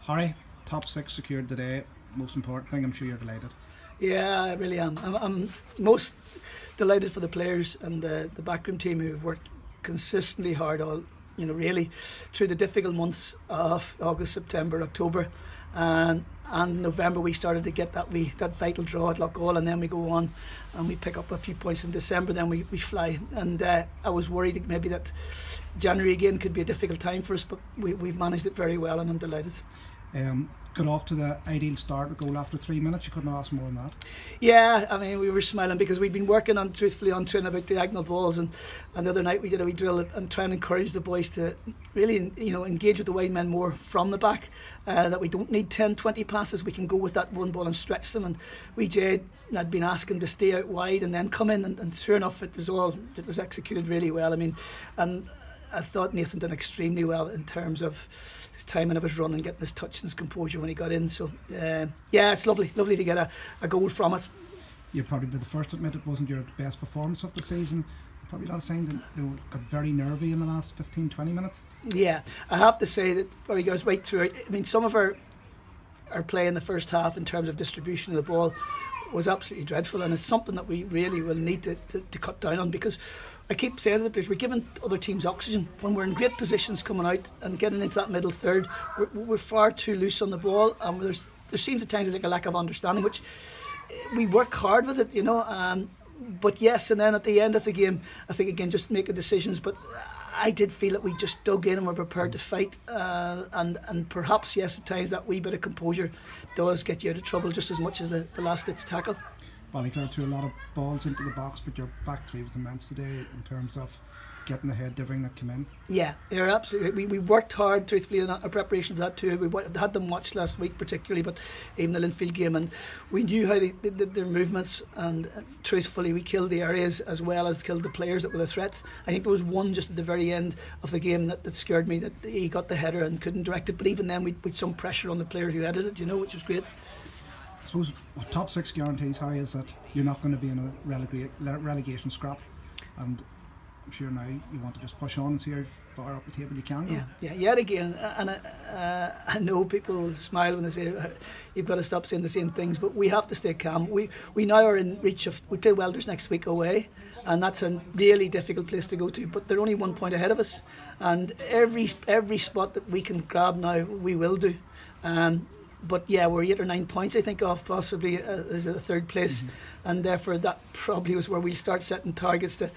Harry, top 6 secured today. Most important thing, I'm sure you're delighted. Yeah, I really am. I'm most delighted for the players and the backroom team who've worked consistently hard all, really through the difficult months of August, September, October, and November. We started to get that vital draw at Loughgall, and then we go on and we pick up a few points in December. Then we fly, and I was worried maybe that January again could be a difficult time for us, but we've managed it very well, and I'm delighted. Got off to the ideal start, a goal after 3 minutes. You couldn't have asked more than that. Yeah, I mean, we were smiling because we'd been working on training about diagonal balls, and the other night we did a wee drill and try and encourage the boys to really engage with the wide men more from the back, that we don't need 10-20 passes. We can go with that one ball and stretch them, and Jade had been asking to stay out wide and then come in, and sure enough it was executed really well. I mean, and I thought Nathan did extremely well in terms of his timing of his run and getting his touch and his composure when he got in. So yeah, it's lovely to get a goal from it. You'll probably be the first to admit it wasn't your best performance of the season. Probably a lot of signs that they got very nervy in the last 15-20 minutes. Yeah, I have to say that when he goes right through it, I mean, some of our play in the first half in terms of distribution of the ball was absolutely dreadful, and it's something that we really will need to cut down on, because I keep saying to the players, we're giving other teams oxygen. When we're in great positions coming out and getting into that middle third, we're far too loose on the ball, and there seems at times like a lack of understanding, which we work hard with it, but yes, and then at the end of the game, I think again just making decisions, but I did feel that we just dug in and were prepared to fight, and perhaps yes, at times that wee bit of composure does get you out of trouble just as much as the last ditch tackle. Ballyclare threw a lot of balls into the box, but your back three was immense today in terms of getting the head differing that came in. Yeah, they're absolutely. We worked hard, truthfully, in our preparation for that too. We had them watched last week particularly, but even the Linfield game, and we knew how they did their movements, and truthfully we killed the areas as well as killed the players that were the threats. I think there was one just at the very end of the game that scared me, that he got the header and couldn't direct it, but even then we'd some pressure on the player who headed it, which was great. I suppose what top 6 guarantees, Harry, is that you're not going to be in a relegation scrap, and I'm sure now you want to just push on and see how far up the table you can go. Yeah, yet again, and I know people will smile when they say you've got to stop saying the same things, but we have to stay calm. We now are in reach of, we play Welders next week away, and that's a really difficult place to go to, but they're only 1 point ahead of us, and every spot that we can grab now we will do. But yeah, we're 8 or 9 points, I think, off possibly as a third place, and therefore that probably was where we'll start setting targets to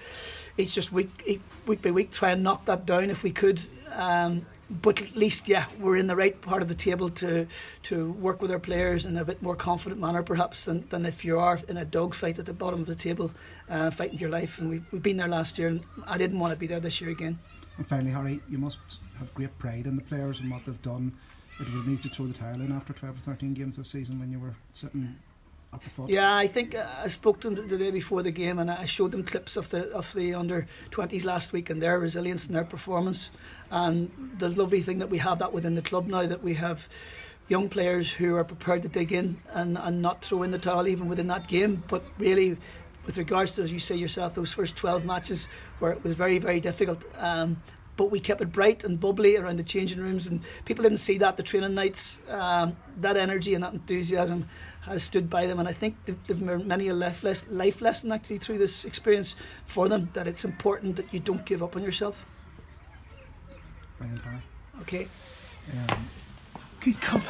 each just week by week try and knock that down if we could. But at least, yeah, we're in the right part of the table to work with our players in a bit more confident manner, perhaps, than if you are in a dogfight at the bottom of the table, fighting for your life. And we've been there last year, and I didn't want to be there this year again. And finally, Harry, you must have great pride in the players and what they've done. It was easy to throw the towel in after 12 or 13 games this season when you were sitting at the foot. Yeah, I think I spoke to them the day before the game, and I showed them clips of the under-20s last week and their resilience and their performance. And the lovely thing that we have that within the club now, that we have young players who are prepared to dig in and not throw in the towel even within that game, but really with regards to, as you say yourself, those first 12 matches where it was very, very difficult. But we kept it bright and bubbly around the changing rooms, and people didn't see that, the training nights, that energy and that enthusiasm has stood by them, and I think they've learned many a life lesson actually through this experience for them, that it's important that you don't give up on yourself. Brilliant, Harry. Okay. Good come.